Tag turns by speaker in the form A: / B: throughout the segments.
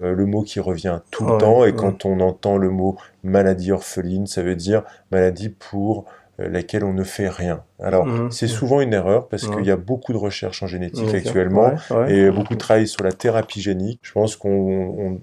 A: le mot qui revient tout le
B: Ouais,
A: temps. Et
B: ouais.
A: quand on entend le mot maladie orpheline, ça veut dire maladie pour laquelle on ne fait rien. Alors,
B: Mhm,
A: c'est
B: mhm.
A: souvent une erreur parce qu'il y
B: Ouais.
A: a beaucoup de recherches en génétique
B: D'accord.
A: actuellement
B: Ouais, ouais.
A: et beaucoup de travail sur la thérapie génique. Je pense qu'on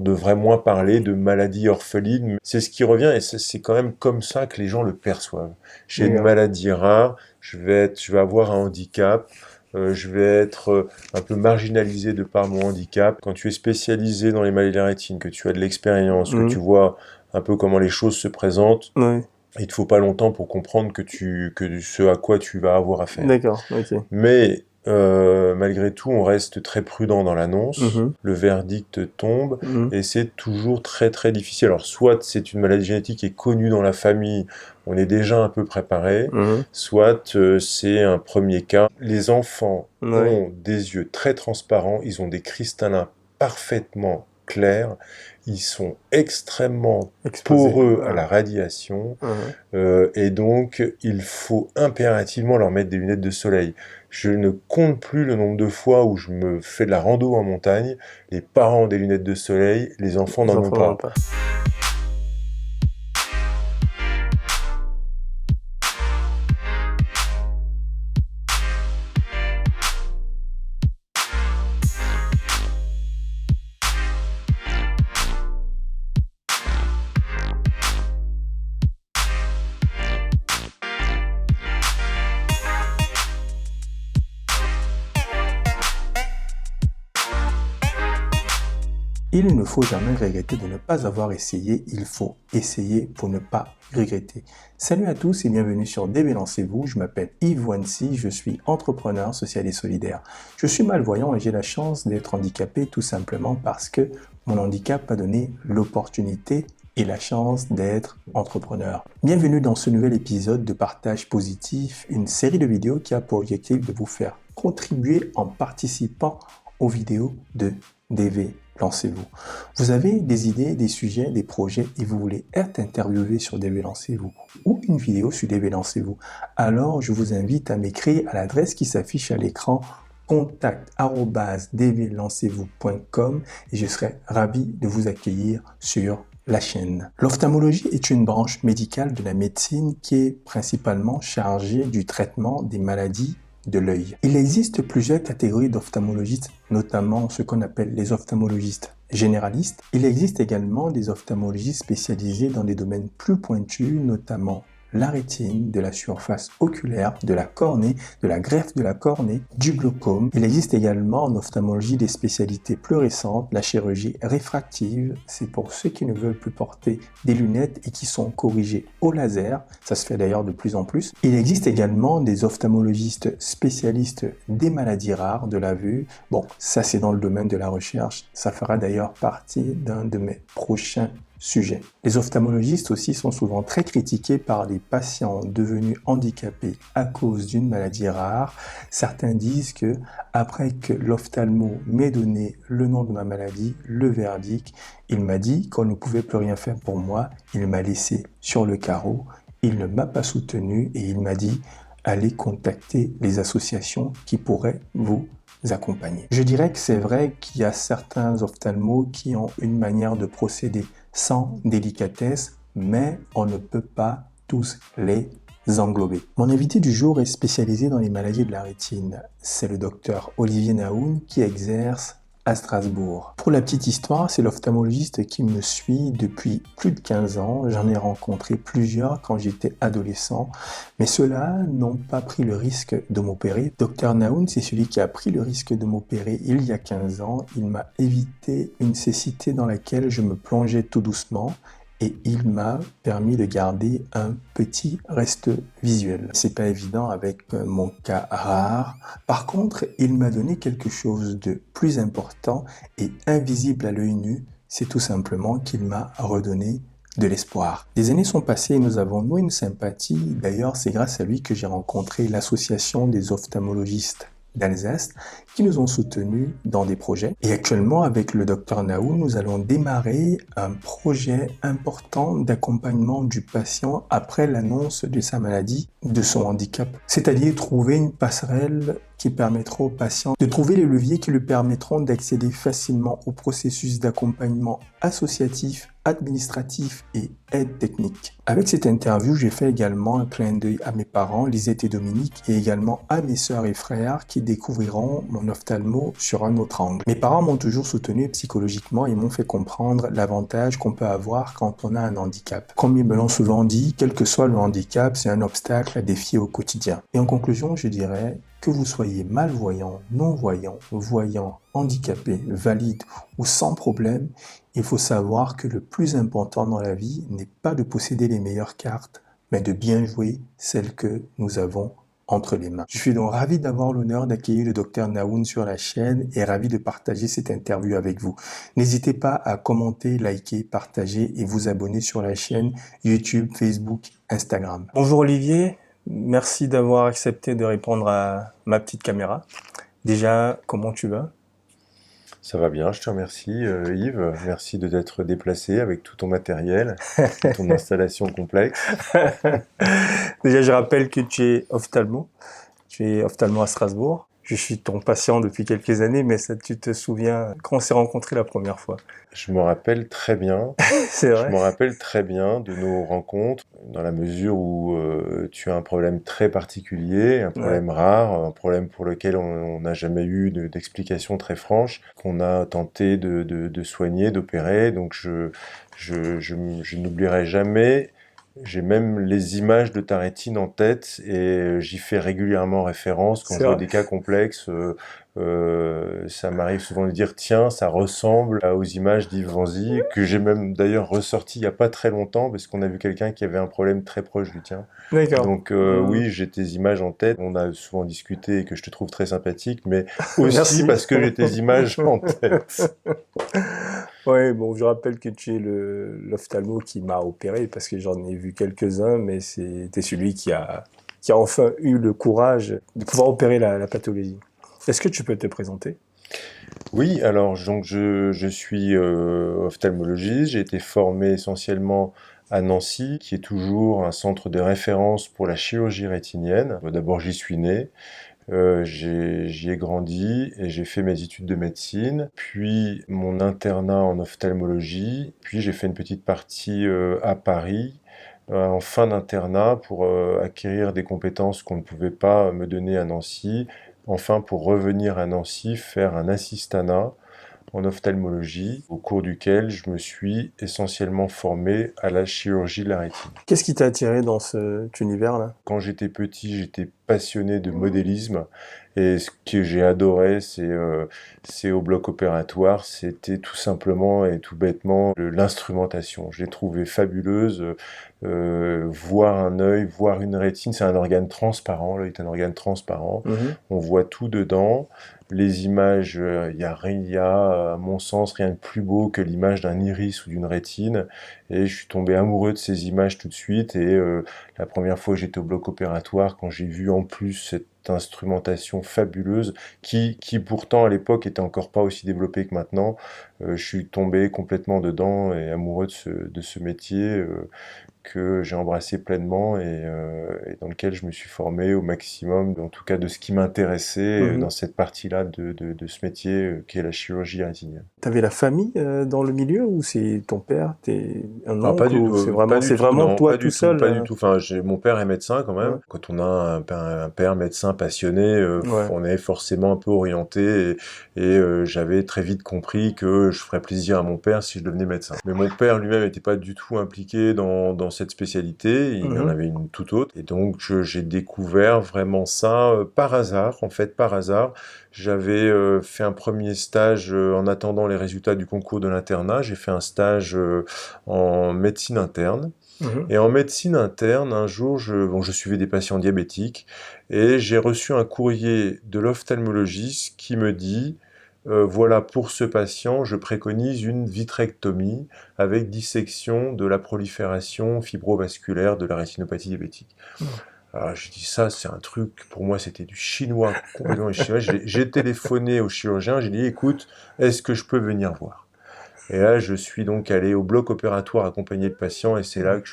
A: devrait moins parler de maladie orpheline. C'est ce qui revient et c'est quand même comme ça que les gens le perçoivent. J'ai une
B: D'accord.
A: maladie rare, je vais avoir un handicap, je vais être un peu marginalisé de par mon handicap. Quand tu es spécialisé dans les maladies de la rétine, que tu as de l'expérience, que tu
B: Mhm.
A: vois un peu comment les choses se présentent,
B: Ouais.
A: il te faut pas longtemps pour comprendre que ce à quoi tu vas avoir affaire.
B: D'accord. Ok.
A: Mais malgré tout, on reste très prudent dans l'annonce.
B: Mhm,
A: Le verdict tombe
B: mhm,
A: et c'est toujours très très difficile. Alors soit c'est une maladie génétique qui est connue dans la famille, on est déjà un peu préparé,
B: mhm.
A: soit c'est un premier cas. Les enfants
B: Ouais.
A: ont des yeux très transparents, ils ont des cristallins parfaitement clairs, ils sont extrêmement
B: Exposé.
A: poreux à
B: Ouais.
A: la radiation,
B: Mhm.
A: et donc, il faut impérativement leur mettre des lunettes de soleil. Je ne compte plus le nombre de fois où je me fais de la rando en montagne, les parents ont des lunettes de soleil, les enfants
B: Les
A: n'en ont
B: enfants n'en ont
A: pas.
B: pas. Il ne faut jamais regretter de ne pas avoir essayé, il faut essayer pour ne pas regretter. Salut à tous et bienvenue sur DB Lancez-vous, je m'appelle Yves Wansi, je suis entrepreneur social et solidaire. Je suis malvoyant et j'ai la chance d'être handicapé tout simplement parce que mon handicap m'a donné l'opportunité et la chance d'être entrepreneur. Bienvenue dans ce nouvel épisode de Partage Positif, une série de vidéos qui a pour objectif de vous faire contribuer en participant aux vidéos de DV Lancez-vous. Vous avez des idées, des sujets, des projets et vous voulez être interviewé sur DV Lancez-vous ou une vidéo sur DV Lancez-vous. Alors, je vous invite à m'écrire à l'adresse qui s'affiche à l'écran contact@dvlancezvous.com et je serai ravi de vous accueillir sur la chaîne. L'ophtalmologie est une branche médicale de la médecine qui est principalement chargée du traitement des maladies de l'œil. Il existe plusieurs catégories d'ophtalmologistes, notamment ce qu'on appelle les ophtalmologistes généralistes. Il existe également des ophtalmologistes spécialisés dans des domaines plus pointus, notamment la rétine, de la surface oculaire, de la cornée, de la greffe de la cornée, du glaucome. Il existe également en ophtalmologie des spécialités plus récentes, la chirurgie réfractive, c'est pour ceux qui ne veulent plus porter des lunettes et qui sont corrigés au laser, ça se fait d'ailleurs de plus en plus. Il existe également des ophtalmologistes spécialistes des maladies rares de la vue. Bon, ça c'est dans le domaine de la recherche, ça fera d'ailleurs partie d'un de mes prochains sujet. Les ophtalmologistes aussi sont souvent très critiqués par les patients devenus handicapés à cause d'une maladie rare. Certains disent que après que l'ophtalmo m'ait donné le nom de ma maladie, le verdict, il m'a dit qu'on ne pouvait plus rien faire pour moi, il m'a laissé sur le carreau, il ne m'a pas soutenu et il m'a dit allez contacter les associations qui pourraient vous accompagner. Je dirais que c'est vrai qu'il y a certains ophtalmos qui ont une manière de procéder sans délicatesse, mais on ne peut pas tous les englober. Mon invité du jour est spécialisé dans les maladies de la rétine. C'est le docteur Olivier Naoun qui exerce à Strasbourg. Pour la petite histoire, c'est l'ophtalmologiste qui me suit depuis plus de 15 ans. J'en ai rencontré plusieurs quand j'étais adolescent, mais ceux-là n'ont pas pris le risque de m'opérer. Docteur Naoun, c'est celui qui a pris le risque de m'opérer il y a 15 ans. Il m'a évité une cécité dans laquelle je me plongeais tout doucement et il m'a permis de garder un petit reste visuel. C'est pas évident avec mon cas rare. Par contre, il m'a donné quelque chose de plus important et invisible à l'œil nu. C'est tout simplement qu'il m'a redonné de l'espoir. Des années sont passées et nous avons noué une sympathie. D'ailleurs, c'est grâce à lui que j'ai rencontré l'association des ophtalmologistes d'Alsace qui nous ont soutenus dans des projets. Et actuellement, avec le docteur Naoun, nous allons démarrer un projet important d'accompagnement du patient après l'annonce de sa maladie, de son handicap. C'est-à-dire trouver une passerelle qui permettra au patient de trouver les leviers qui lui permettront d'accéder facilement au processus d'accompagnement associatif, administratif et aide technique. Avec cette interview, j'ai fait également un clin d'œil à mes parents, Lisette et Dominique, et également à mes sœurs et frères qui découvriront mon ophtalmo sur un autre angle. Mes parents m'ont toujours soutenu psychologiquement et m'ont fait comprendre l'avantage qu'on peut avoir quand on a un handicap. Comme ils me l'ont souvent dit, quel que soit le handicap, c'est un obstacle à défier au quotidien. Et en conclusion, je dirais que vous soyez malvoyant, non-voyant, voyant, handicapé, valide ou sans problème, il faut savoir que le plus important dans la vie n'est pas de posséder les meilleures cartes, mais de bien jouer celles que nous avons entre les mains. Je suis donc ravi d'avoir l'honneur d'accueillir le Dr Naoun sur la chaîne et ravi de partager cette interview avec vous. N'hésitez pas à commenter, liker, partager et vous abonner sur la chaîne YouTube, Facebook, Instagram. Bonjour Olivier, merci d'avoir accepté de répondre à ma petite caméra. Déjà, comment tu vas ?
A: Ça va bien, je te remercie Yves. Merci de t'être déplacé avec tout ton matériel, ton installation complexe.
B: Déjà, je rappelle que tu es ophtalmo. Tu es ophtalmo à Strasbourg. Je suis ton patient depuis quelques années, mais ça, tu te souviens quand on s'est rencontrés la première fois?
A: Je me rappelle très bien.
B: C'est vrai?
A: Je me rappelle très bien de nos rencontres, dans la mesure où tu as un problème très particulier, un problème rare, un problème pour lequel on n'a jamais eu d'explication très franche, qu'on a tenté de soigner, d'opérer. Donc je n'oublierai jamais. J'ai même les images de ta rétine en tête et j'y fais régulièrement référence quand je vois des cas complexes. Ça m'arrive souvent de dire tiens, ça ressemble aux images d'Yves Vanzy, que j'ai même d'ailleurs ressorti il n'y a pas très longtemps parce qu'on a vu quelqu'un qui avait un problème très proche du tien.
B: D'accord.
A: Donc oui, j'ai tes images en tête. On a souvent discuté et que je te trouve très sympathique, mais aussi parce que j'ai tes images en tête.
B: Ouais, bon, je rappelle que tu es l'ophtalmo qui m'a opéré parce que j'en ai vu quelques-uns, mais c'était celui qui a enfin eu le courage de pouvoir opérer la pathologie. Est-ce que tu peux te présenter?
A: Oui, alors donc je suis ophtalmologiste. J'ai été formé essentiellement à Nancy, qui est toujours un centre de référence pour la chirurgie rétinienne. D'abord, j'y suis né. J'y ai grandi et j'ai fait mes études de médecine, puis mon internat en ophtalmologie, puis j'ai fait une petite partie à Paris en fin d'internat pour acquérir des compétences qu'on ne pouvait pas me donner à Nancy, enfin pour revenir à Nancy faire un assistanat en ophtalmologie, au cours duquel je me suis essentiellement formé à la chirurgie de la rétine.
B: Qu'est-ce qui t'a attiré dans cet univers-là?
A: Quand j'étais petit, j'étais passionné de modélisme et ce que j'ai adoré, c'est au bloc opératoire, c'était tout simplement et tout bêtement l'instrumentation. Je l'ai trouvée fabuleuse. Voir un œil, voir une rétine, c'est un organe transparent. L'œil est un organe transparent. On voit tout dedans. Les images, il y a, à mon sens, rien de plus beau que l'image d'un iris ou d'une rétine. Et je suis tombé amoureux de ces images tout de suite. Et la première fois que j'étais au bloc opératoire, quand j'ai vu en plus cette instrumentation fabuleuse, qui pourtant à l'époque était encore pas aussi développée que maintenant, je suis tombé complètement dedans et amoureux de ce métier que j'ai embrassé pleinement et dans lequel je me suis formé au maximum, en tout cas de ce qui m'intéressait dans cette partie-là de ce métier qui est la chirurgie rétinienne.
B: T'avais la famille dans le milieu ou c'est ton père, t'es un oncle
A: pas du
B: ou
A: tout,
B: c'est vraiment toi tout seul?
A: Pas du tout. Enfin, mon père est médecin quand même. Quand on a un père médecin passionné, on est forcément un peu orienté et j'avais très vite compris que je ferais plaisir à mon père si je devenais médecin. Mais mon père lui-même n'était pas du tout impliqué dans cette spécialité, il en avait une toute autre. Et donc j'ai découvert vraiment ça par hasard, en fait par hasard. J'avais fait un premier stage en attendant les résultats du concours de l'internat. J'ai fait un stage en médecine interne. Et en médecine interne, un jour, je suivais des patients diabétiques et j'ai reçu un courrier de l'ophtalmologiste qui me dit voilà, pour ce patient, je préconise une vitrectomie avec dissection de la prolifération fibrovasculaire de la rétinopathie diabétique. Alors je dis ça, c'est un truc, pour moi c'était du chinois, complètement chinois. J'ai téléphoné au chirurgien, j'ai dit écoute, est-ce que je peux venir voir ? Et là, je suis donc allé au bloc opératoire accompagner le patient et c'est là que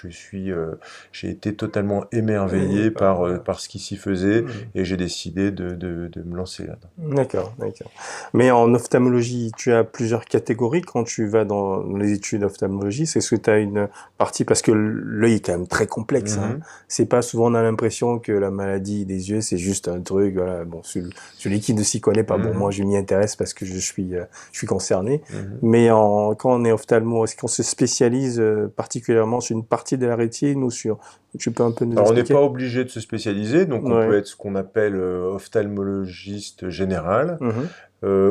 A: j'ai été totalement émerveillé par ce qui s'y faisait et j'ai décidé de me lancer là-dedans.
B: D'accord, d'accord. Mais en ophtalmologie, tu as plusieurs catégories quand tu vas dans les études d'ophtalmologie. C'est ce que tu as une partie, parce que l'œil est quand même très complexe, hein.
A: Mhm.
B: C'est pas souvent on a l'impression que la maladie des yeux, c'est juste un truc, voilà. Bon, celui qui ne s'y connaît pas, bon, moi
A: Mhm.
B: je m'y intéresse parce que je suis concerné.
A: Mhm.
B: Mais quand on est ophtalmo, est-ce qu'on se spécialise particulièrement sur une partie de la rétine ou sur, tu peux un peu nous
A: Alors, on n'est
B: expliquer?
A: pas obligé de se spécialiser, donc on peut
B: Ouais.
A: être ce qu'on appelle ophtalmologiste général.
B: Mhm.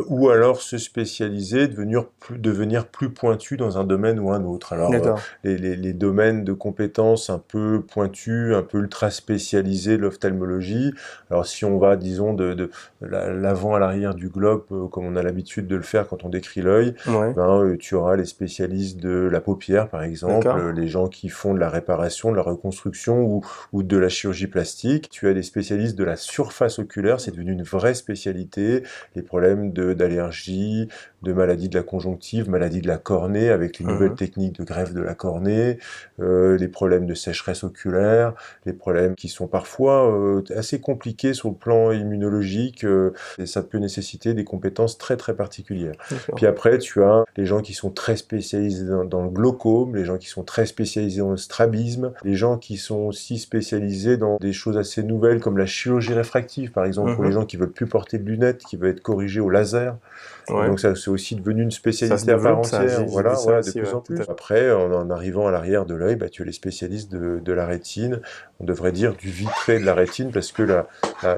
A: Ou alors se spécialiser, devenir plus pointu dans un domaine ou un autre. Alors,
B: D'accord.
A: les domaines de compétences un peu pointus, un peu ultra spécialisés de l'ophtalmologie, alors si on va, disons, de l'avant à l'arrière du globe, comme on a l'habitude de le faire quand on décrit l'œil,
B: Ouais.
A: ben, tu auras les spécialistes de la paupière, par exemple,
B: D'accord.
A: les gens qui font de la réparation, de la reconstruction ou de la chirurgie plastique. Tu as des spécialistes de la surface oculaire, c'est devenu une vraie spécialité, les problèmes d'allergie, de maladies de la conjonctive, maladies de la cornée, avec les nouvelles
B: Mhm.
A: techniques de greffe de la cornée, les problèmes de sécheresse oculaire, les problèmes qui sont parfois assez compliqués sur le plan immunologique, et ça peut nécessiter des compétences très très particulières.
B: D'accord.
A: Puis après, tu as les gens qui sont très spécialisés dans le glaucome, les gens qui sont très spécialisés dans le strabisme, les gens qui sont aussi spécialisés dans des choses assez nouvelles comme la chirurgie réfractive, par exemple, pour les
B: Mhm.
A: gens qui veulent plus porter de lunettes, qui veulent être corrigés au laser. Et
B: Ouais.
A: donc ça, c'est aussi devenu une
B: Ça se
A: spécialité à part
B: développe, ça.
A: entière.
B: J'ai vu
A: Voilà,
B: ça
A: voilà, de
B: aussi,
A: plus
B: ouais.
A: en
B: Tout à
A: plus.
B: fait.
A: Après, en arrivant à l'arrière de l'œil, bah, tu as les spécialistes de la rétine. On devrait dire du vitré de la rétine parce que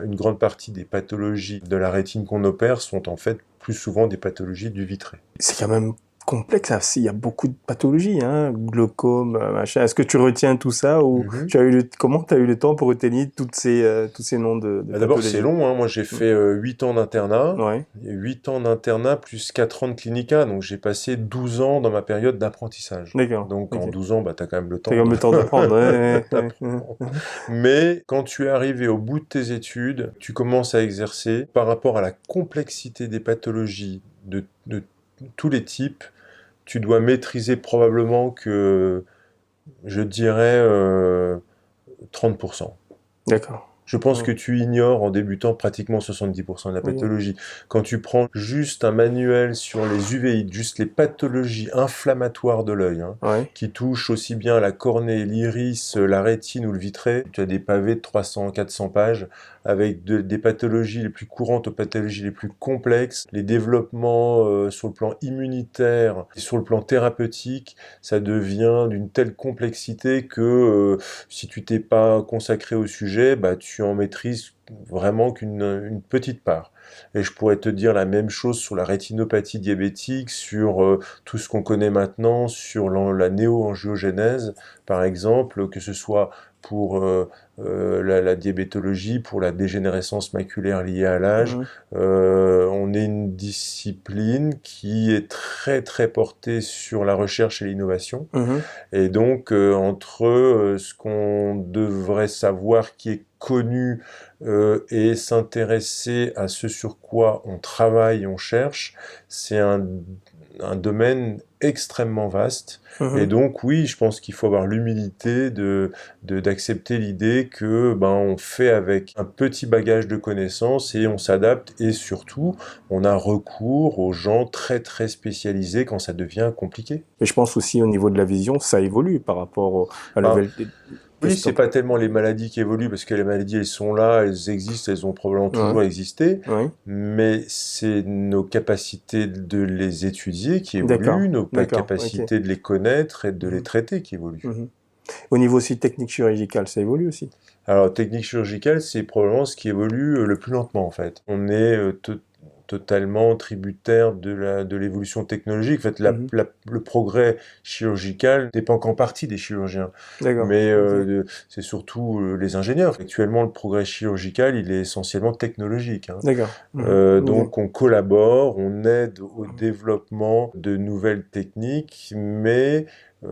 A: une grande partie des pathologies de la rétine qu'on opère sont en fait plus souvent des pathologies du vitré.
B: C'est quand même complexe, hein. Il y a beaucoup de pathologies, hein. Glaucome, machin. Est-ce que tu retiens tout ça ou
A: Mhm.
B: tu as eu comment tu as eu le temps pour retenir tous ces noms de
A: Bah, d'abord, c'est
B: pathologies?
A: long, hein. Moi, j'ai
B: Mm.
A: fait 8 ans d'internat,
B: Ouais.
A: et 8 ans d'internat plus 4 ans de clinica, donc j'ai passé 12 ans dans ma période d'apprentissage.
B: D'accord.
A: Donc en
B: Ok.
A: 12 ans, bah, tu as quand même le
B: T'as
A: temps
B: comme le temps d'apprendre. Ouais, ouais,
A: d'apprendre. Mais quand tu es arrivé au bout de tes études, tu commences à exercer par rapport à la complexité des pathologies de tous les types, tu dois maîtriser probablement que, je dirais, 30%.
B: D'accord.
A: Je pense
B: Ouais.
A: que tu ignores en débutant pratiquement 70% de la
B: Ok.
A: pathologie. Quand tu prends juste un manuel sur les uvéites, juste les pathologies inflammatoires de l'œil, hein,
B: Ouais.
A: qui touchent aussi bien la cornée, l'iris, la rétine ou le vitré, tu as des pavés de 300, 400 pages avec des pathologies les plus courantes aux pathologies les plus complexes, les développements sur le plan immunitaire et sur le plan thérapeutique, ça devient d'une telle complexité que si tu t'es pas consacré au sujet, bah, tu en maîtrises vraiment une petite part. Et je pourrais te dire la même chose sur la rétinopathie diabétique, sur tout ce qu'on connaît maintenant, sur la néo-angiogénèse, par exemple, que ce soit pour la diabétologie, pour la dégénérescence maculaire liée à l'âge.
B: Mhm.
A: On est une discipline qui est très très portée sur la recherche et l'innovation.
B: Mhm.
A: Et donc, entre ce qu'on devrait savoir qui est connu et s'intéresser à ce sur quoi on travaille, on cherche, c'est un domaine extrêmement vaste. Et
B: Mhm.
A: donc, oui, je pense qu'il faut avoir l'humilité d'accepter l'idée que ben, on fait avec un petit bagage de connaissances et on s'adapte et surtout, on a recours aux gens très très spécialisés quand ça devient compliqué.
B: Et je pense aussi au niveau de la vision, ça évolue par rapport à la
A: Ben,
B: nouvelle.
A: oui,
B: Qu'est-ce que
A: c'est
B: t'en
A: pas
B: penses?
A: tellement les maladies qui évoluent, parce que les maladies, elles sont là, elles existent, elles ont probablement
B: Ouais.
A: toujours existé,
B: Ouais.
A: mais c'est nos capacités de les étudier qui
B: D'accord.
A: évoluent, nos
B: D'accord. Ok.
A: capacités de les connaître et de les
B: Mhm.
A: traiter qui évoluent.
B: Mhm. Au niveau aussi technique chirurgicale, ça évolue aussi.
A: Alors, technique chirurgicale, c'est probablement ce qui évolue le plus lentement, en fait. On est totalement tributaire de l'évolution technologique. En fait,
B: Mhm.
A: le progrès chirurgical dépend qu'en partie des chirurgiens,
B: D'accord.
A: mais
B: Ok.
A: c'est surtout les ingénieurs. Actuellement, le progrès chirurgical, il est essentiellement technologique, hein.
B: D'accord. Mhm. Ok.
A: Donc, on collabore, on aide au développement de nouvelles techniques, mais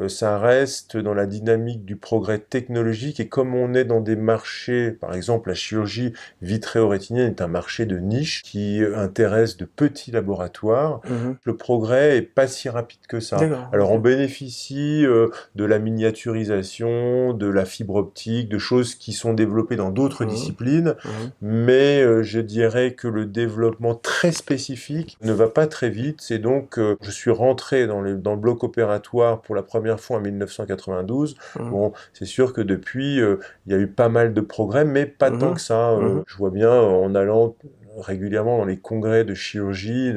A: ça reste dans la dynamique du progrès technologique et comme on est dans des marchés, par exemple la chirurgie vitréo-rétinienne est un marché de niche qui intéresse de petits laboratoires, le progrès est pas si rapide que ça. Alors on bénéficie de la miniaturisation, de la fibre optique, de choses qui sont développées dans d'autres disciplines, mais je dirais que le développement très spécifique ne va pas très vite. C'est donc, je suis rentré dans le bloc opératoire pour la première fois en 1992. Bon, c'est sûr que depuis, il y a eu pas mal de progrès, mais pas tant que ça. Je vois bien en allant régulièrement dans les congrès de chirurgie,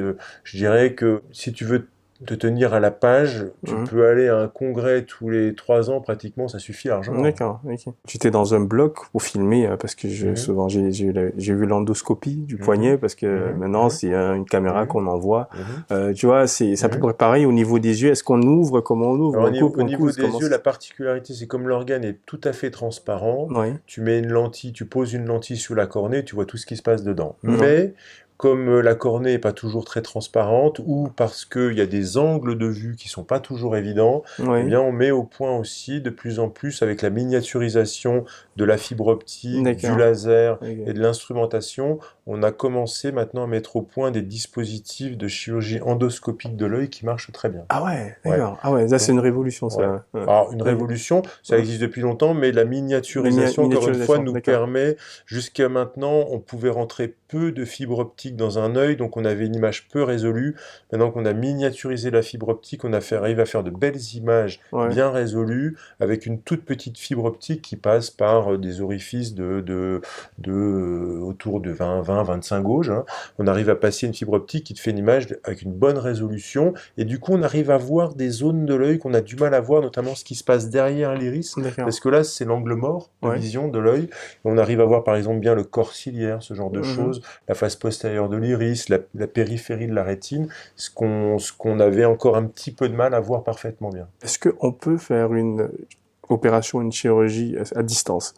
A: je dirais que si tu veux te tenir à la page, tu peux aller à un congrès tous les 3 ans, pratiquement, ça suffit largement.
B: D'accord, ok. Tu étais dans un bloc pour filmer, parce que souvent j'ai vu l'endoscopie du poignet, parce que maintenant c'est une caméra qu'on envoie. Tu vois, c'est à peu près pareil au niveau des yeux. Est-ce qu'on ouvre, comment on ouvre,
A: alors,
B: on coupe,
A: au
B: on
A: niveau
B: couse,
A: des
B: comment
A: yeux, la particularité, c'est comme l'organe est tout à fait transparent, tu mets une lentille, tu poses une lentille sous la cornée, tu vois tout ce qui se passe dedans. Mais comme la cornée n'est pas toujours très transparente, ou parce qu'il y a des angles de vue qui sont pas toujours évidents, eh bien on met au point aussi de plus en plus avec la miniaturisation de la fibre optique, du laser et de l'instrumentation, on a commencé maintenant à mettre au point des dispositifs de chirurgie endoscopique de l'œil qui marchent très bien.
B: Ah ouais, d'accord. Ah ouais, ça c'est une révolution, ça.
A: Alors, une révolution, ça existe depuis longtemps, mais la miniaturisation, encore une fois, nous permet, jusqu'à maintenant, on pouvait rentrer peu de fibres optiques dans un œil, donc on avait une image peu résolue. Maintenant qu'on a miniaturisé la fibre optique, on arrive à faire de belles images bien résolues, avec une toute petite fibre optique qui passe par des orifices autour de 20-25 gauges. Hein. On arrive à passer une fibre optique qui te fait une image avec une bonne résolution, et du coup, on arrive à voir des zones de l'œil qu'on a du mal à voir, notamment ce qui se passe derrière l'iris, parce que là, c'est l'angle mort de vision de l'œil. On arrive à voir, par exemple, bien le corps ciliaire, ce genre de choses, la face postérieure de l'iris, la périphérie de la rétine, ce qu'on avait encore un petit peu de mal à voir parfaitement bien.
B: Est-ce qu'on peut faire une opération, une chirurgie à distance?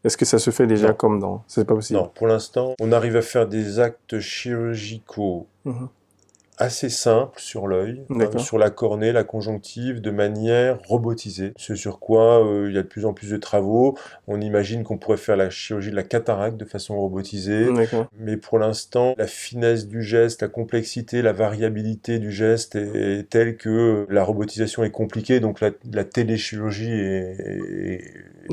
B: Est-ce que ça se fait déjà comme dans... C'est pas possible?
A: Non, pour l'instant, on arrive à faire des actes chirurgicaux assez simple sur l'œil, sur la cornée, la conjonctive, de manière robotisée. Ce sur quoi il y a de plus en plus de travaux. On imagine qu'on pourrait faire la chirurgie de la cataracte de façon robotisée. Mais pour l'instant, la finesse du geste, la complexité, la variabilité du geste est telle que la robotisation est compliquée. Donc la téléchirurgie est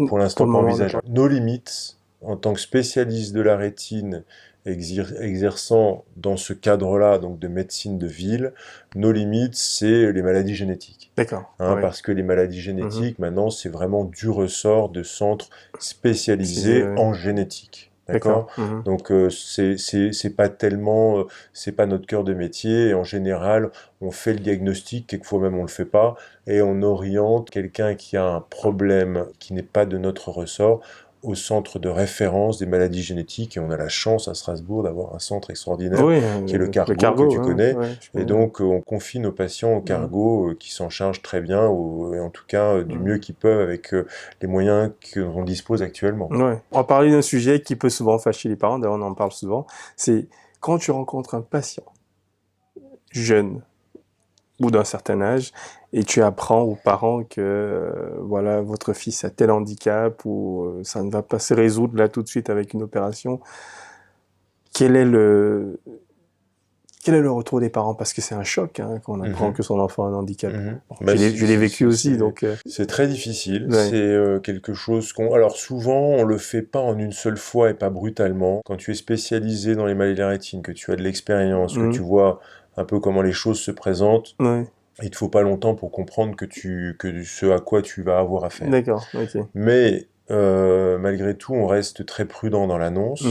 A: pour l'instant pas envisageable. Nos limites, en tant que spécialiste de la rétine, exerçant dans ce cadre-là, donc de médecine de ville, nos limites, c'est les maladies génétiques. Parce que les maladies génétiques, maintenant, c'est vraiment du ressort de centres spécialisés en génétique. Donc c'est pas tellement, c'est pas notre cœur de métier. Et en général, on fait le diagnostic, quelquefois même on le fait pas, et on oriente quelqu'un qui a un problème qui n'est pas de notre ressort au centre de référence des maladies génétiques, et on a la chance à Strasbourg d'avoir un centre extraordinaire qui est le Cargo que tu connais, et donc on confie nos patients au Cargo qui s'en charge très bien, et en tout cas du mieux qu'ils peuvent avec les moyens qu'on dispose actuellement.
B: On va parler d'un sujet qui peut souvent fâcher les parents, d'ailleurs on en parle souvent, c'est quand tu rencontres un patient jeune ou d'un certain âge, et tu apprends aux parents que voilà, votre fils a tel handicap, ou ça ne va pas se résoudre là tout de suite avec une opération. Quel est le retour des parents? Parce que c'est un choc quand on apprend que son enfant a un handicap. Je l'ai vécu aussi, donc...
A: C'est très difficile, c'est quelque chose Alors souvent, on le fait pas en une seule fois et pas brutalement. Quand tu es spécialisé dans les maladies de la rétine, que tu as de l'expérience, que tu vois un peu comment les choses se présentent, il te faut pas longtemps pour comprendre que ce à quoi tu vas avoir affaire. Mais malgré tout, on reste très prudent dans l'annonce,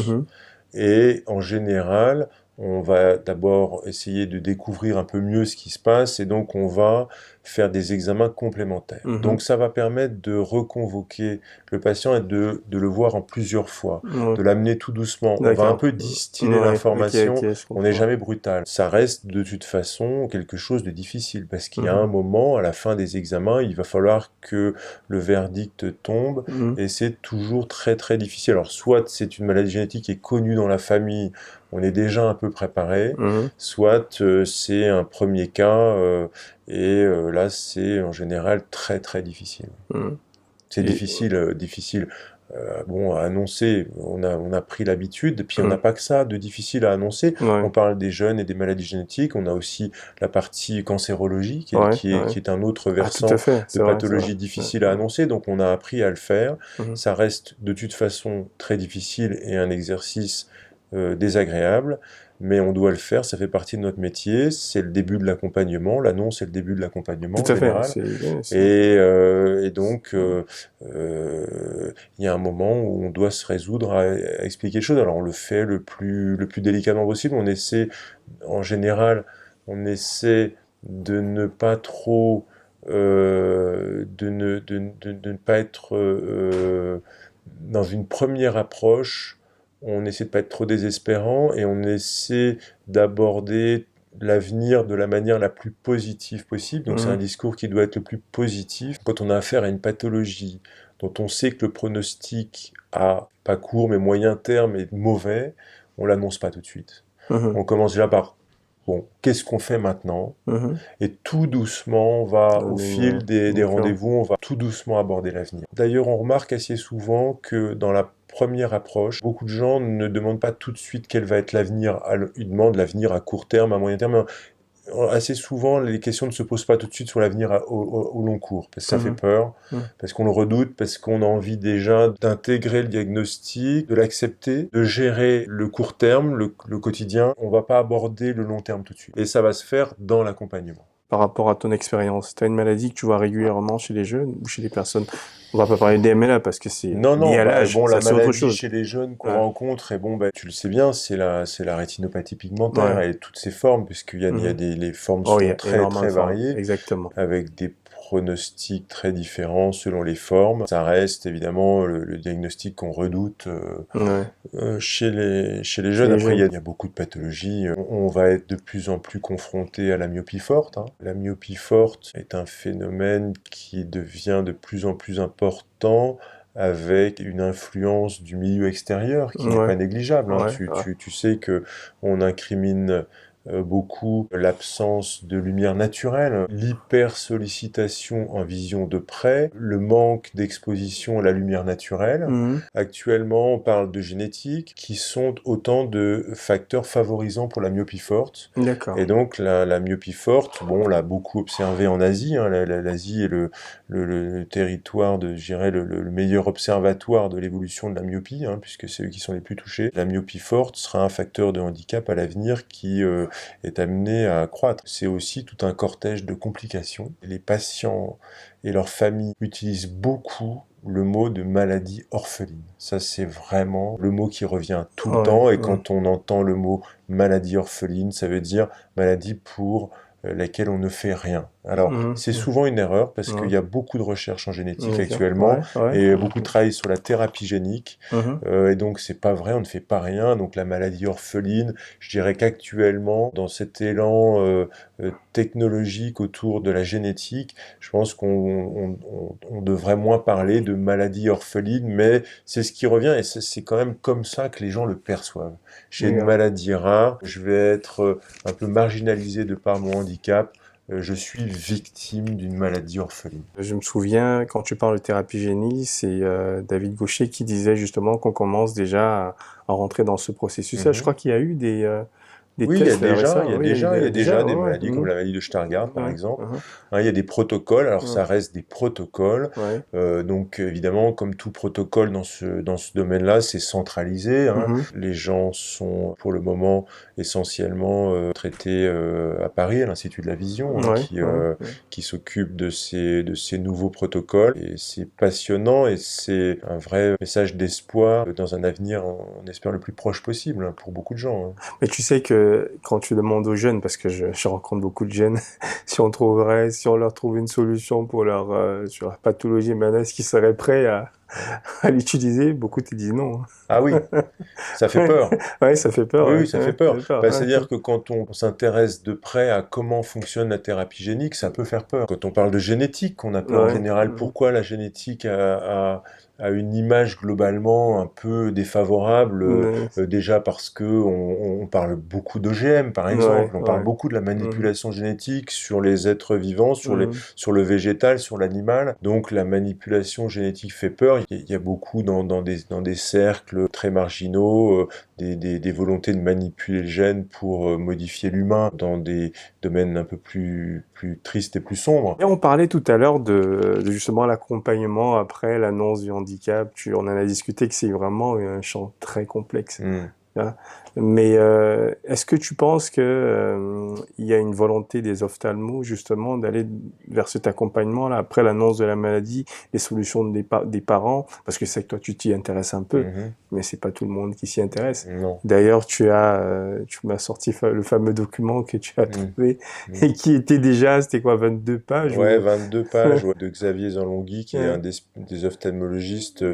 A: et en général, on va d'abord essayer de découvrir un peu mieux ce qui se passe, et donc on va faire des examens complémentaires. Donc ça va permettre de reconvoquer le patient et de le voir en plusieurs fois, de l'amener tout doucement. On va un peu distiller l'information, on n'est jamais brutal. Ça reste de toute façon quelque chose de difficile, parce qu'il y a un moment, à la fin des examens, il va falloir que le verdict tombe, et c'est toujours très très difficile. Alors soit c'est une maladie génétique qui est connue dans la famille, on est déjà un peu préparé, soit c'est un premier cas, Et là, c'est en général très très difficile. C'est difficile bon, à annoncer. On a pris l'habitude, puis on n'a pas que ça de difficile à annoncer. On parle des jeunes et des maladies génétiques. On a aussi la partie cancérologie qui est un autre versant de pathologie difficile à annoncer. Donc on a appris à le faire. Ça reste de toute façon très difficile et un exercice désagréable. Mais on doit le faire, ça fait partie de notre métier, c'est le début de l'accompagnement, l'annonce est le début de l'accompagnement en général. Et donc, il y a un moment où on doit se résoudre à expliquer les choses. Alors on le fait le plus délicatement possible, en général, on essaie de ne pas trop, de ne pas être dans une première approche. On essaie de pas être trop désespérant et on essaie d'aborder l'avenir de la manière la plus positive possible. Donc c'est un discours qui doit être le plus positif. Quand on a affaire à une pathologie dont on sait que le pronostic à pas court mais moyen terme est mauvais, on l'annonce pas tout de suite. On commence déjà par bon, qu'est-ce qu'on fait maintenant? Et tout doucement, on va au fil des rendez-vous, on va tout doucement aborder l'avenir. D'ailleurs, on remarque assez souvent que dans la première approche, beaucoup de gens ne demandent pas tout de suite quel va être l'avenir. Ils demandent l'avenir à court terme, à moyen terme. Assez souvent, les questions ne se posent pas tout de suite sur l'avenir au long cours, parce que ça fait peur, parce qu'on le redoute, parce qu'on a envie déjà d'intégrer le diagnostic, de l'accepter, de gérer le court terme, le quotidien. On va pas aborder le long terme tout de suite. Et ça va se faire dans l'accompagnement.
B: Par rapport à ton expérience, tu as une maladie que tu vois régulièrement chez les jeunes ou chez les personnes? On va pas parler de DMLA parce que c'est lié à l'âge,
A: bon, la
B: c'est autre
A: maladie
B: chose.
A: chez les jeunes qu'on rencontre, et bon, tu le sais bien, c'est la rétinopathie pigmentaire et toutes ses formes, puisqu'il y a les formes sont très variées,
B: exactement,
A: avec des pronostics très différents selon les formes. Ça reste évidemment le diagnostic qu'on redoute chez les jeunes. Après, il y a beaucoup de pathologies. On va être de plus en plus confronté à la myopie forte. La myopie forte est un phénomène qui devient de plus en plus important avec une influence du milieu extérieur qui n'est pas négligeable. Tu sais que on incrimine beaucoup l'absence de lumière naturelle, l'hypersollicitation en vision de près, le manque d'exposition à la lumière naturelle. Actuellement, on parle de génétique, qui sont autant de facteurs favorisants pour la myopie forte. Et donc, la myopie forte, bon, on l'a beaucoup observé en Asie. L'Asie est le territoire je dirais, le meilleur observatoire de l'évolution de la myopie, puisque c'est eux qui sont les plus touchés. La myopie forte sera un facteur de handicap à l'avenir qui est amené à croître. C'est aussi tout un cortège de complications. Les patients et leurs familles utilisent beaucoup le mot de maladie orpheline. Ça, c'est vraiment le mot qui revient tout le temps. Et quand on entend le mot maladie orpheline, ça veut dire maladie pour laquelle on ne fait rien. Alors, c'est souvent une erreur parce qu'il y a beaucoup de recherches en génétique actuellement et beaucoup de travail sur la thérapie génique. Et donc, c'est pas vrai, on ne fait pas rien. Donc, la maladie orpheline, je dirais qu'actuellement, dans cet élan technologique autour de la génétique, je pense qu'on devrait moins parler de maladie orpheline, mais c'est ce qui revient et c'est quand même comme ça que les gens le perçoivent. J'ai une maladie rare, je vais être un peu marginalisé de par mon handicap, je suis victime d'une maladie orpheline.
B: Je me souviens, quand tu parles de thérapie génie, c'est David Gaucher qui disait justement qu'on commence déjà à rentrer dans ce processus-là. Je crois qu'il y a eu des tests.
A: Il y a déjà des maladies comme la maladie de Stargardt, par exemple. Il y a des protocoles, alors ça reste des protocoles. Donc évidemment, comme tout protocole dans ce domaine-là, c'est centralisé. Les gens sont pour le moment essentiellement traités à Paris, à l'Institut de la Vision, qui s'occupe de ces nouveaux protocoles. Et c'est passionnant et c'est un vrai message d'espoir dans un avenir, on espère, le plus proche possible pour beaucoup de gens.
B: Mais tu sais que quand tu demandes aux jeunes, parce que je rencontre beaucoup de jeunes, si on leur trouvait une solution pour sur leur pathologie, est-ce qu'ils seraient prêts À l'utiliser, beaucoup te disent non.
A: Ah oui, ça fait
B: Ouais,
A: peur.
B: ouais, ça fait peur,
A: Oui,
B: ouais,
A: oui, ça
B: ouais,
A: fait
B: ça
A: peur.
B: fait peur,
A: Bah,
B: ouais.
A: c'est-à-dire que quand on s'intéresse de près à comment fonctionne la thérapie génique, ça peut faire peur. Quand on parle de génétique, on a peur en
B: Ouais,
A: général. Pourquoi la génétique a une image globalement un peu défavorable?
B: ouais,
A: Déjà parce que on parle beaucoup d'OGM, par
B: ouais,
A: exemple. On parle
B: ouais.
A: beaucoup de la
B: Mhm,
A: manipulation génétique sur les êtres vivants,
B: mhm,
A: sur le végétal, sur l'animal. Donc la manipulation génétique fait peur. Il y a beaucoup dans des cercles très marginaux. Des volontés de manipuler le gène pour modifier l'humain dans des domaines un peu plus tristes et plus sombres.
B: Et on parlait tout à l'heure de justement l'accompagnement après l'annonce du handicap. On en a discuté que c'est vraiment un champ très complexe.
A: Hmm.
B: Hein. Mais est-ce que tu penses que il y a une volonté des ophtalmos justement d'aller vers cet accompagnement-là après l'annonce de la maladie, les solutions des parents, parce que c'est que toi tu t'y intéresses un peu,
A: Mhm.
B: mais c'est pas tout le monde qui s'y intéresse.
A: Non.
B: D'ailleurs, tu m'as sorti le fameux document que tu as
A: Hmm.
B: trouvé
A: Hmm.
B: et qui était déjà, c'était quoi, 22 pages
A: Ouais,
B: ou
A: 22 pages ouais, de Xavier Zanlonghi, qui est un
B: Ouais.
A: des ophtalmologistes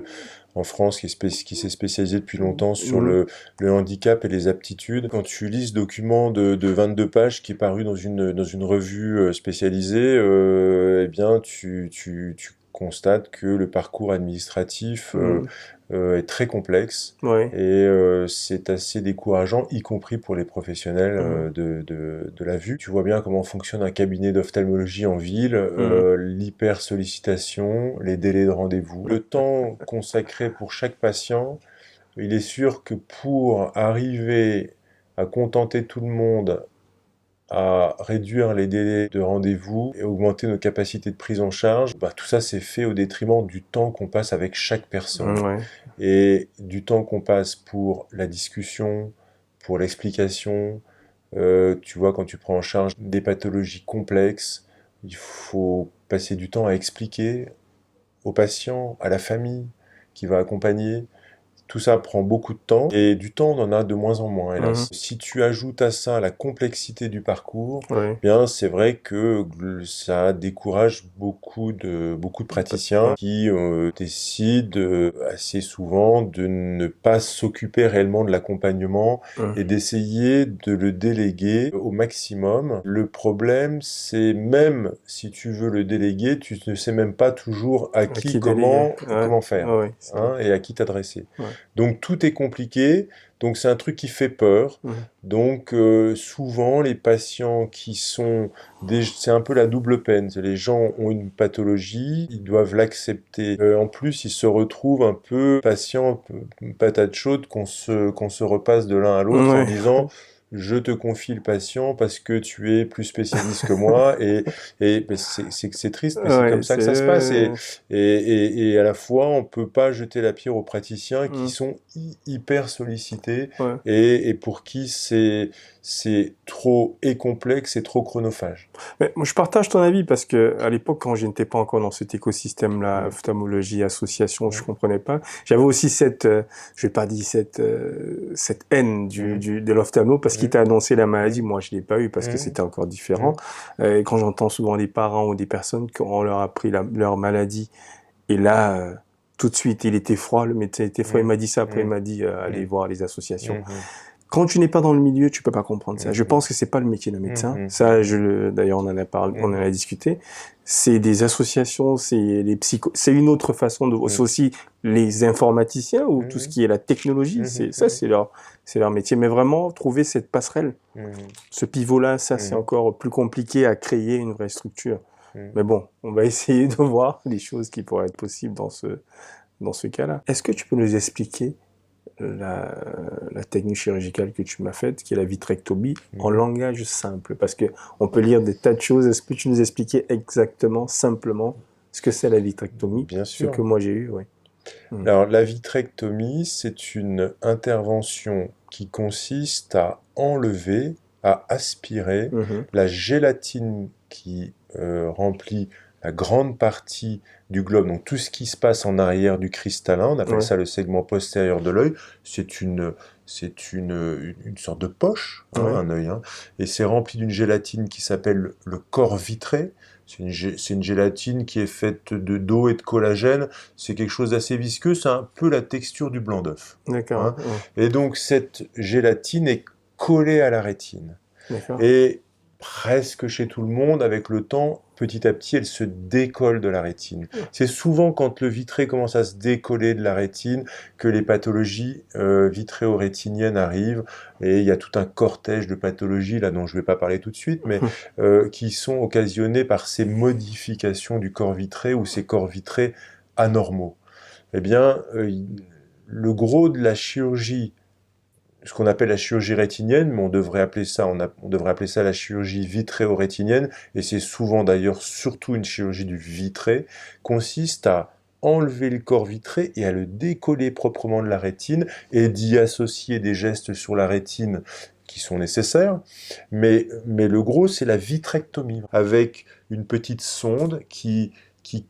A: en France qui s'est spécialisé depuis longtemps sur
B: Mhm.
A: le handicap et les aptitudes. Quand tu lis ce document de 22 pages qui est paru dans une revue spécialisée, eh bien, tu constates que le parcours administratif
B: Mhm.
A: est très complexe.
B: Ouais.
A: Et c'est assez décourageant, y compris pour les professionnels
B: Mhm.
A: de la vue. Tu vois bien comment fonctionne un cabinet d'ophtalmologie en ville,
B: Mhm.
A: l'hyper-sollicitation, les délais de rendez-vous. Le temps consacré pour chaque patient, il est sûr que pour arriver à contenter tout le monde, à réduire les délais de rendez-vous et augmenter nos capacités de prise en charge, bah, tout ça c'est fait au détriment du temps qu'on passe avec chaque personne
B: Ouais.
A: et du temps qu'on passe pour la discussion, pour l'explication. Tu vois, quand tu prends en charge des pathologies complexes, il faut passer du temps à expliquer au patient, à la famille qui va accompagner. Tout ça prend beaucoup de temps et du temps on en a de moins en moins,
B: Mhm.
A: hélas. Si tu ajoutes à ça la complexité du parcours,
B: Ouais.
A: bien c'est vrai que ça décourage beaucoup de praticiens
B: Ouais.
A: qui décident assez souvent de ne pas s'occuper réellement de l'accompagnement
B: Mhm.
A: et d'essayer de le déléguer au maximum. Le problème, c'est même si tu veux le déléguer, tu ne sais même pas toujours à
B: À
A: qui,
B: qui déléguer? Ouais.
A: comment faire,
B: Ouais, ouais, c'est vrai.
A: hein, et à qui t'adresser.
B: Ouais.
A: Donc tout est compliqué, donc c'est un truc qui fait peur.
B: Mhm.
A: Donc souvent les patients c'est un peu la double peine. Les gens ont une pathologie, ils doivent l'accepter. En plus, ils se retrouvent un peu patients, patate chaude, qu'on se repasse de l'un à l'autre en
B: Ouais.
A: disant je te confie le patient parce que tu es plus spécialiste que moi et ben, c'est triste mais c'est comme
B: Ouais,
A: ça que
B: c'est...
A: ça se passe et à la fois on peut pas jeter la pierre aux praticiens qui
B: Mhm.
A: sont hyper sollicités
B: Ouais.
A: et pour qui c'est trop et complexe et trop chronophage.
B: Mais moi, je partage ton avis parce que à l'époque, quand je n'étais pas encore dans cet écosystème-là,
A: Mm,
B: ophtalmologie, association, je
A: mm,
B: comprenais pas. J'avais aussi cette, je vais pas dire cette haine
A: mm,
B: de l'ophtalmo parce qu'il
A: mm,
B: t'a annoncé la maladie.
A: mm,
B: Moi, je l'ai pas eu parce que
A: mm,
B: c'était encore différent.
A: mm,
B: Et quand j'entends souvent des parents ou des personnes qu'on leur a pris leur maladie et là, tout de suite, il était froid, le médecin était froid. Il
A: mm,
B: m'a dit ça. Après, il
A: mm,
B: m'a dit allez
A: mm,
B: voir les associations.
A: mm,
B: Quand tu n'es pas dans le milieu, tu peux pas comprendre ça. Je
A: mm,
B: pense que c'est pas le métier d'un
A: mm,
B: médecin.
A: mm,
B: Ça,
A: mm,
B: d'ailleurs, on en a parlé, on en
A: mm,
B: a discuté. C'est des associations, c'est une autre façon de, c'est
A: mm,
B: aussi les informaticiens ou tout ce
A: mm,
B: qui est la technologie.
A: mm,
B: C'est leur métier. Mais vraiment, trouver cette passerelle,
A: mm,
B: ce pivot-là, ça, c'est
A: mm,
B: encore plus compliqué à créer une vraie structure.
A: mm.
B: Mais bon, on va essayer de voir les choses qui pourraient être possibles dans ce cas-là. Est-ce que tu peux nous expliquer la, la technique chirurgicale que tu m'as faite, qui est la vitrectomie, en
A: Mhm.
B: langage simple, parce que on peut lire des tas de choses. Est-ce que tu nous expliquer exactement, simplement, ce que c'est la vitrectomie,
A: Bien
B: ce que
A: sûr.
B: moi j'ai eu, oui. Mm.
A: Alors, la vitrectomie, c'est une intervention qui consiste à enlever, à aspirer
B: Mhm.
A: la gélatine qui remplit la grande partie du globe, donc tout ce qui se passe en arrière du cristallin, on appelle
B: Ouais,
A: ça le segment postérieur de l'œil, une sorte de poche, hein,
B: ouais,
A: un œil, hein, et c'est rempli d'une gélatine qui s'appelle le corps vitré. C'est une gélatine qui est faite d'eau et de collagène. C'est quelque chose d'assez visqueux. C'est un peu la texture du blanc d'œuf. Hein.
B: D'accord. Ouais.
A: Et donc, cette gélatine est collée à la rétine.
B: D'accord.
A: Et presque chez tout le monde, avec le temps, petit à petit, elle se décolle de la rétine. C'est souvent quand le vitré commence à se décoller de la rétine que les pathologies vitréo-rétiniennes arrivent. Et il y a tout un cortège de pathologies, là dont je ne vais pas parler tout de suite, mais qui sont occasionnées par ces modifications du corps vitré ou ces corps vitrés anormaux. Eh bien, le gros de la chirurgie, ce qu'on appelle la chirurgie rétinienne, mais on devrait appeler ça la chirurgie vitréo-rétinienne, et c'est souvent d'ailleurs surtout une chirurgie du vitré, consiste à enlever le corps vitré et à le décoller proprement de la rétine et d'y associer des gestes sur la rétine qui sont nécessaires, mais le gros c'est la vitrectomie, avec une petite sonde qui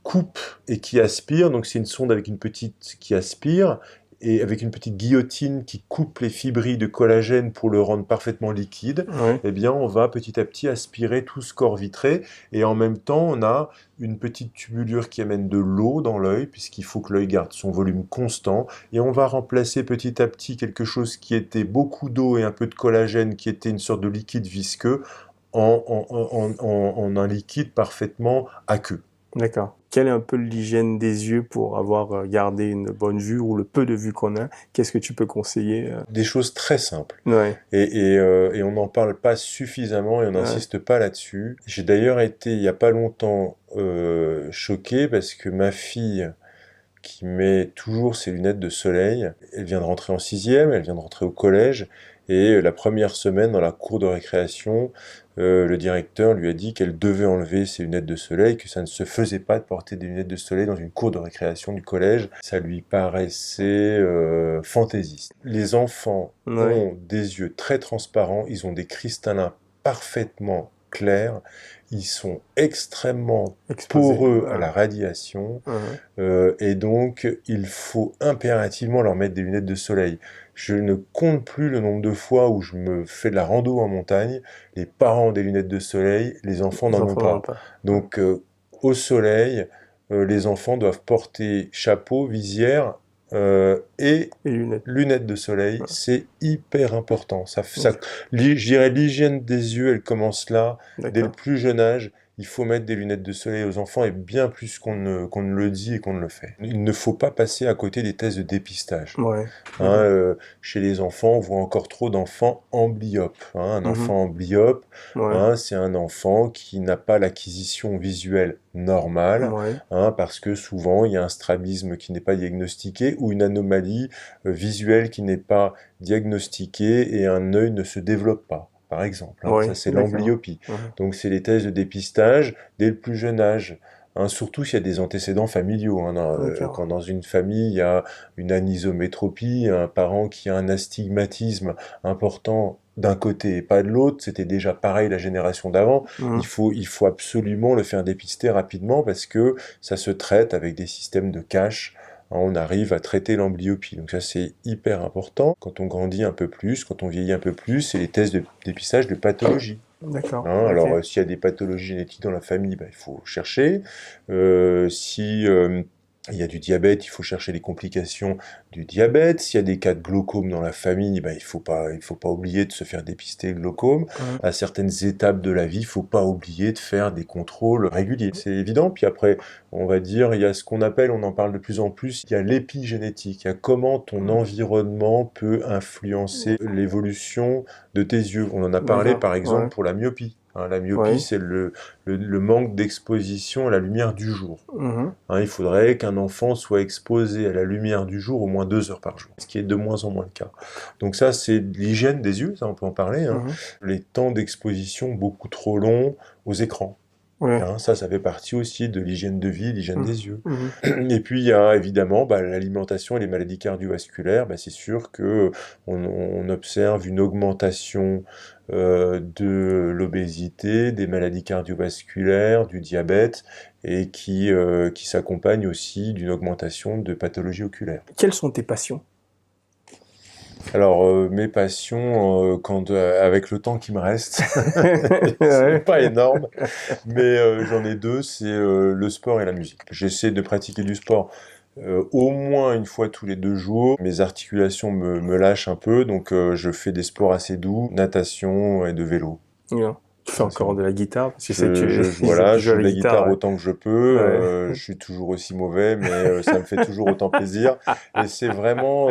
A: coupe et qui aspire, donc c'est une sonde avec une petite qui aspire, et avec une petite guillotine qui coupe les fibrilles de collagène pour le rendre parfaitement liquide,
B: Ouais.
A: eh bien, on va petit à petit aspirer tout ce corps vitré, et en même temps, on a une petite tubulure qui amène de l'eau dans l'œil, puisqu'il faut que l'œil garde son volume constant, et on va remplacer petit à petit quelque chose qui était beaucoup d'eau et un peu de collagène, qui était une sorte de liquide visqueux, en un liquide parfaitement aqueux.
B: D'accord. Quelle est un peu l'hygiène des yeux pour avoir gardé une bonne vue ou le peu de vue qu'on a? Qu'est-ce que tu peux conseiller?
A: Des choses très simples.
B: Ouais.
A: Et on n'en parle pas suffisamment et on
B: Ouais.
A: n'insiste pas là-dessus. J'ai d'ailleurs été, il n'y a pas longtemps, choqué parce que ma fille, qui met toujours ses lunettes de soleil, elle vient de rentrer en 6e, elle vient de rentrer au collège, et la première semaine dans la cour de récréation, le directeur lui a dit qu'elle devait enlever ses lunettes de soleil, que ça ne se faisait pas de porter des lunettes de soleil dans une cour de récréation du collège. Ça lui paraissait fantaisiste. Les enfants
B: Ouais.
A: ont des yeux très transparents, ils ont des cristallins parfaitement clairs, ils sont extrêmement
B: Exposé.
A: poreux à
B: Ouais.
A: la radiation,
B: Ouais.
A: et donc il faut impérativement leur mettre des lunettes de soleil. Je ne compte plus le nombre de fois où je me fais de la rando en montagne, les parents ont des lunettes de soleil, les enfants
B: Les
A: n'en ont
B: enfants n'en ont
A: pas.
B: pas.
A: Donc au soleil, les enfants doivent porter chapeau, visière et
B: Et lunettes.
A: lunettes de soleil,
B: Ouais.
A: c'est hyper important. Je dirais l'hygiène des yeux, elle commence là, dès le
B: D'accord.
A: plus jeune âge. Il faut mettre des lunettes de soleil aux enfants et bien plus qu'on ne le dit et qu'on ne le fait. Il ne faut pas passer à côté des tests de dépistage.
B: Ouais.
A: Hein, chez les enfants, on voit encore trop d'enfants amblyopes. Hein. Un enfant amblyope,
B: Ouais.
A: hein, c'est un enfant qui n'a pas l'acquisition visuelle normale,
B: Ouais.
A: hein, parce que souvent il y a un strabisme qui n'est pas diagnostiqué ou une anomalie visuelle qui n'est pas diagnostiquée et un œil ne se développe pas. Par exemple, hein.
B: Ouais.
A: Ça c'est
B: D'accord.
A: l'amblyopie.
B: Ouais.
A: Donc c'est les tests de dépistage dès le plus jeune âge. Hein, surtout s'il y a des antécédents familiaux. Hein,
B: D'accord.
A: quand dans une famille il y a une anisométropie, un parent qui a un astigmatisme important d'un côté et pas de l'autre, c'était déjà pareil la génération d'avant. Il faut absolument le faire dépister rapidement parce que ça se traite avec des systèmes de cache. Hein, on arrive à traiter l'amblyopie. Donc ça c'est hyper important. Quand on grandit un peu plus, quand on vieillit un peu plus, c'est les tests de dépistage de pathologie.
B: D'accord.
A: Hein,
B: Ok.
A: alors, s'il y a des pathologies génétiques dans la famille, il faut chercher. Si il y a du diabète, il faut chercher les complications du diabète. S'il y a des cas de glaucome dans la famille, il faut pas oublier de se faire dépister le glaucome. À certaines étapes de la vie, il faut pas oublier de faire des contrôles réguliers. C'est évident. Puis après, on va dire, il y a ce qu'on appelle, on en parle de plus en plus, il y a l'épigénétique. Il y a comment ton environnement peut influencer l'évolution de tes yeux. On en a parlé,
B: D'accord.
A: par exemple,
B: Ouais.
A: pour la myopie. Hein, la myopie,
B: Oui.
A: c'est le manque d'exposition à la lumière du jour.
B: Mhm.
A: Hein, il faudrait qu'un enfant soit exposé à la lumière du jour au moins 2 heures par jour, ce qui est de moins en moins le cas. Donc ça, c'est l'hygiène des yeux, ça on peut en parler. Hein. Les temps d'exposition beaucoup trop longs aux écrans.
B: Ouais.
A: Hein, ça fait partie aussi de l'hygiène de vie, l'hygiène des yeux.
B: Mhm.
A: Et puis il y a évidemment l'alimentation et les maladies cardiovasculaires. C'est sûr que on observe une augmentation de l'obésité, des maladies cardiovasculaires, du diabète, et qui s'accompagne aussi d'une augmentation de pathologies oculaires.
B: Quelles sont tes passions?
A: Alors, mes passions, avec le temps qui me reste, c'est
B: Ouais.
A: pas énorme, mais j'en ai deux, c'est le sport et la musique. J'essaie de pratiquer du sport au moins une fois tous les 2 jours. Mes articulations me lâchent un peu, donc je fais des sports assez doux, natation et de vélo.
B: Bien. Tu fais encore de
A: Essentiellement.
B: la guitare, parce que je sais que
A: Voilà,
B: tu
A: je
B: joues à
A: joue
B: la
A: de la guitare
B: guitare.
A: autant que je peux.
B: Ouais.
A: Je suis toujours aussi mauvais, mais ça me fait toujours autant plaisir. Et c'est vraiment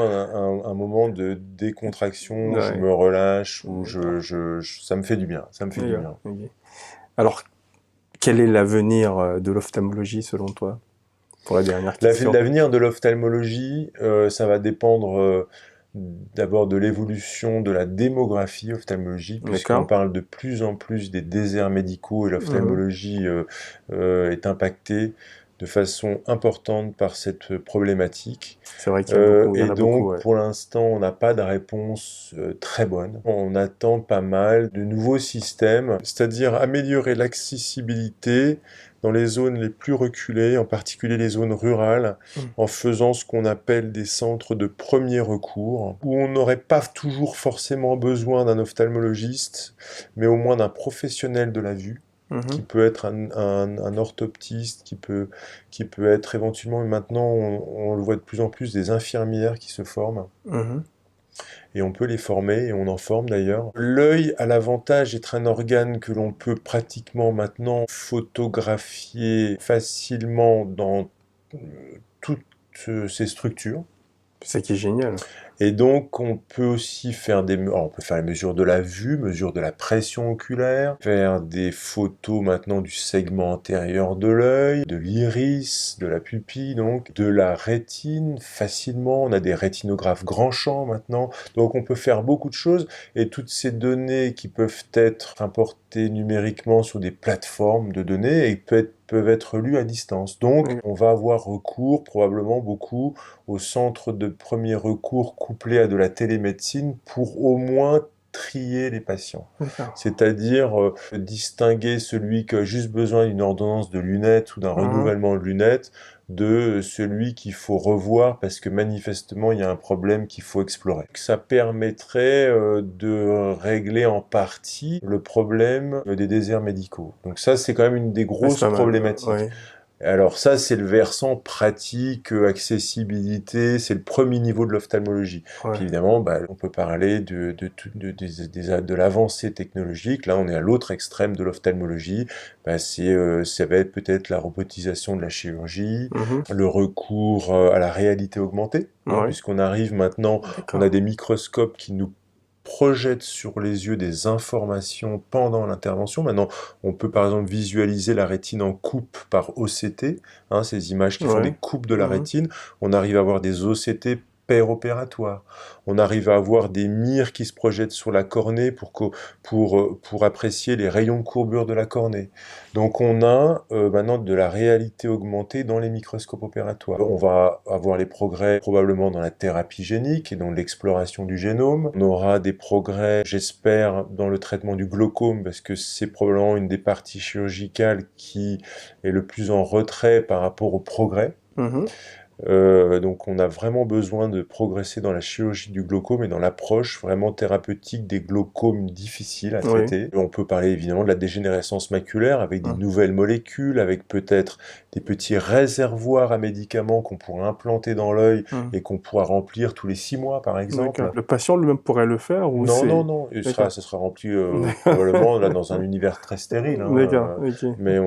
A: un moment de décontraction où je
B: Ouais.
A: me relâche, où
B: D'accord.
A: ça me fait du bien. Ça me fait du
B: D'accord.
A: bien.
B: Ok. Alors, quel est l'avenir de l'ophtalmologie selon toi? Pour la dernière question.
A: L'avenir de l'ophtalmologie, ça va dépendre d'abord de l'évolution de la démographie ophtalmologique, puisqu'on
B: D'accord?
A: parle de plus en plus des déserts médicaux et
B: Mhm.
A: l'ophtalmologie est impactée de façon importante par cette problématique.
B: C'est vrai qu'il y a beaucoup, il y en
A: Et
B: a beaucoup,
A: donc,
B: ouais.
A: pour l'instant, on n'a pas de réponse très bonne. On attend pas mal de nouveaux systèmes, c'est-à-dire améliorer l'accessibilité dans les zones les plus reculées, en particulier les zones rurales,
B: Mm.
A: en faisant ce qu'on appelle des centres de premier recours, où on n'aurait pas toujours forcément besoin d'un ophtalmologiste, mais au moins d'un professionnel de la vue qui
B: Mhm.
A: peut être un orthoptiste, qui peut être éventuellement, mais maintenant on le voit de plus en plus, des infirmières qui se forment,
B: Mhm.
A: et on peut les former, et on en forme d'ailleurs. L'œil a l'avantage d'être un organe que l'on peut pratiquement maintenant photographier facilement dans euh, toutes ces structures.
B: C'est ça qui est génial.
A: Et donc, on peut aussi faire alors, on peut faire les mesures de la vue, mesure de la pression oculaire, faire des photos maintenant du segment antérieur de l'œil, de l'iris, de la pupille, donc, de la rétine facilement. On a des rétinographes grand champ maintenant. Donc, on peut faire beaucoup de choses. Et toutes ces données qui peuvent être importées numériquement sur des plateformes de données et peuvent être lues à distance. Donc,
B: D'accord.
A: on va avoir recours probablement beaucoup au centre de premier recours couplé à de la télémédecine pour au moins trier les patients.
B: D'accord.
A: C'est-à-dire distinguer celui qui a juste besoin d'une ordonnance de lunettes ou d'un
B: Mhm.
A: renouvellement de lunettes de celui qu'il faut revoir parce que manifestement il y a un problème qu'il faut explorer. Ça permettrait de régler en partie le problème des déserts médicaux. Donc ça c'est quand même une des
B: Ouais, c'est
A: grosses
B: pas mal.
A: problématiques.
B: Ouais.
A: Alors ça, c'est le versant pratique, accessibilité, c'est le premier niveau de l'ophtalmologie. Puis
B: Ouais.
A: évidemment, bah, on peut parler de l'avancée technologique. Là, on est à l'autre extrême de l'ophtalmologie. Bah, ça va être peut-être la robotisation de la chirurgie,
B: Mhm.
A: le recours à la réalité augmentée, hein,
B: Ouais.
A: puisqu'on arrive maintenant, on a
B: D'accord.
A: des microscopes qui nous projette sur les yeux des informations pendant l'intervention. Maintenant, on peut par exemple visualiser la rétine en coupe par OCT, hein, ces images qui font des
B: Ouais.
A: coupes de la
B: Mhm.
A: rétine. On arrive à avoir des OCT opératoires. On arrive à avoir des mires qui se projettent sur la cornée pour apprécier les rayons de courbure de la cornée. Donc on a maintenant de la réalité augmentée dans les microscopes opératoires. On va avoir les progrès probablement dans la thérapie génique et dans l'exploration du génome. On aura des progrès, j'espère, dans le traitement du glaucome parce que c'est probablement une des parties chirurgicales qui est le plus en retrait par rapport au progrès.
B: Mhm.
A: Donc on a vraiment besoin de progresser dans la chirurgie du glaucome et dans l'approche vraiment thérapeutique des glaucomes difficiles à
B: Oui.
A: traiter. On peut parler évidemment de la dégénérescence maculaire avec des
B: Mhm.
A: nouvelles molécules, avec peut-être des petits réservoirs à médicaments qu'on pourra implanter dans l'œil
B: Mhm.
A: et qu'on pourra remplir tous les 6 mois par
B: D'accord.
A: exemple.
B: Le patient lui-même pourrait le faire ou
A: Non, non,
B: c'est...
A: non,
B: D'accord.
A: ça sera rempli probablement là dans un univers très stérile, hein,
B: D'accord. Ok.
A: mais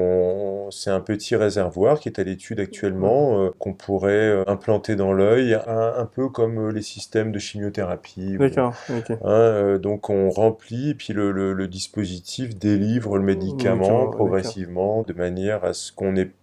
A: c'est un petit réservoir qui est à l'étude
B: Mhm.
A: actuellement, qu'on pourrait implanter dans l'œil, un peu comme les systèmes de chimiothérapie.
B: D'accord. Ok.
A: Hein, donc on remplit, et puis le dispositif délivre le médicament
B: Médicament. D'accord.
A: progressivement, de manière à ce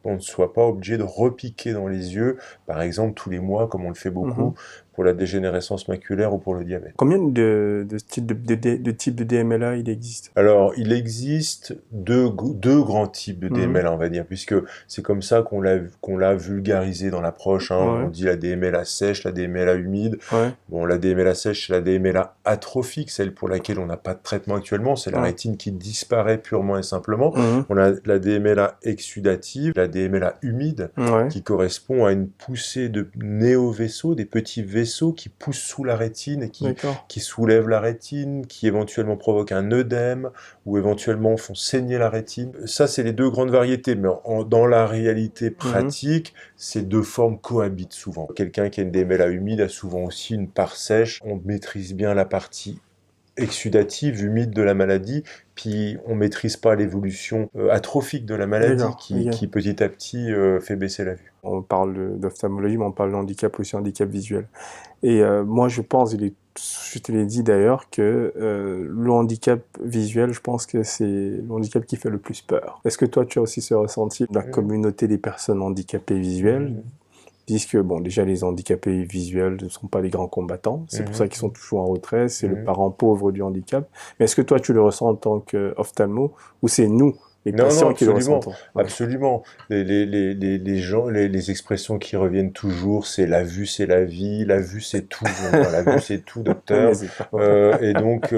A: on ne soit pas obligé de repiquer dans les yeux, par exemple tous les mois, comme on le fait
B: Mhm.
A: beaucoup pour la dégénérescence maculaire ou pour le diabète.
B: Combien de types de types de DMLA il existe?
A: Alors, il existe deux grands types de
B: Mhm.
A: DMLA, on va dire, puisque c'est comme ça qu'on l'a vulgarisé dans l'approche, hein. On
B: Ouais.
A: dit la DMLA sèche, la DMLA humide.
B: Ouais.
A: Bon, la DMLA sèche, c'est la DMLA atrophique, celle pour laquelle on n'a pas de traitement actuellement. C'est la
B: Ouais.
A: rétine qui disparaît purement et simplement.
B: Mhm.
A: On a la DMLA exsudative, la DMLA humide,
B: Ouais.
A: qui correspond à une poussée de néovaisseaux, des petits vaisseaux vaisseaux qui poussent sous la rétine et
B: D'accord.
A: qui soulèvent la rétine, qui éventuellement provoquent un œdème ou éventuellement font saigner la rétine. Ça, c'est les deux grandes variétés, mais dans la réalité pratique, ces deux formes cohabitent souvent. Quelqu'un qui a une DMLA humide a souvent aussi une part sèche. On maîtrise bien la partie exsudative, humide de la maladie, puis on maîtrise pas l'évolution atrophique de la maladie
B: D'accord. Ok.
A: qui petit à petit fait baisser la vue.
B: On parle d'ophtalmologie, mais on parle de handicap aussi, handicap visuel. Et moi, je pense, je te l'ai dit d'ailleurs, que le handicap visuel, je pense que c'est le handicap qui fait le plus peur. Est-ce que toi, tu as aussi ce ressenti? La communauté des personnes handicapées visuelles disent que, bon, déjà, les handicapés visuels ne sont pas les grands combattants. C'est pour ça qu'ils sont toujours en retrait. C'est le parent pauvre du handicap. Mais est-ce que toi, tu le ressens en tant qu'ophtalmo, ou c'est nous, les patients, qui le ressentons? Ouais.
A: Absolument. Les gens, les expressions qui reviennent toujours, c'est la vue, c'est la vie, la vue, c'est tout. La vue, c'est tout, docteur. Et donc,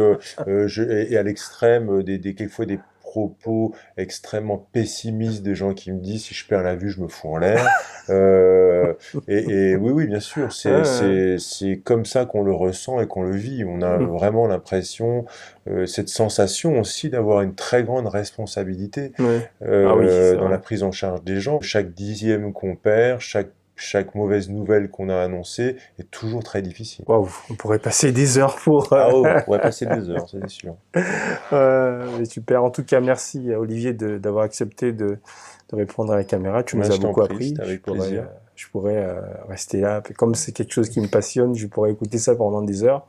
A: et à l'extrême, quelquefois des propos extrêmement pessimistes des gens qui me disent si je perds la vue, je me fous en l'air. Et oui, bien sûr, c'est comme ça qu'on le ressent et qu'on le vit. On a vraiment l'impression, cette sensation aussi d'avoir une très grande responsabilité dans la prise en charge des gens. Chaque dixième qu'on perd, chaque mauvaise nouvelle qu'on a annoncée est toujours très difficile.
B: Waouh, on pourrait passer des heures pour...
A: on pourrait passer des heures, c'est sûr.
B: Mais super. En tout cas, merci à Olivier d'avoir accepté de répondre à la caméra. Tu nous as beaucoup appris.
A: Avec plaisir.
B: Je pourrais rester là. Comme c'est quelque chose qui me passionne, je pourrais écouter ça pendant des heures.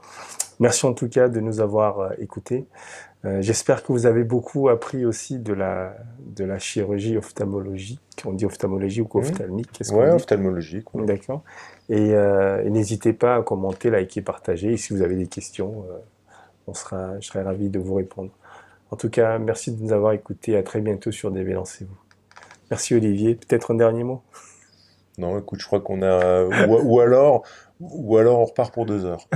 B: Merci en tout cas de nous avoir écoutés. J'espère que vous avez beaucoup appris aussi de la chirurgie ophtalmologie. On dit ophtalmologie ou ophtalmique?
A: Ophtalmologie.
B: D'accord. Et n'hésitez pas à commenter, liker, partager. Et si vous avez des questions, je serai ravi de vous répondre. En tout cas, merci de nous avoir écoutés. À très bientôt sur DV Lancez-vous. Merci Olivier. Peut-être un dernier mot?
A: Non, écoute, je crois qu'on a... ou alors on repart pour 2 heures.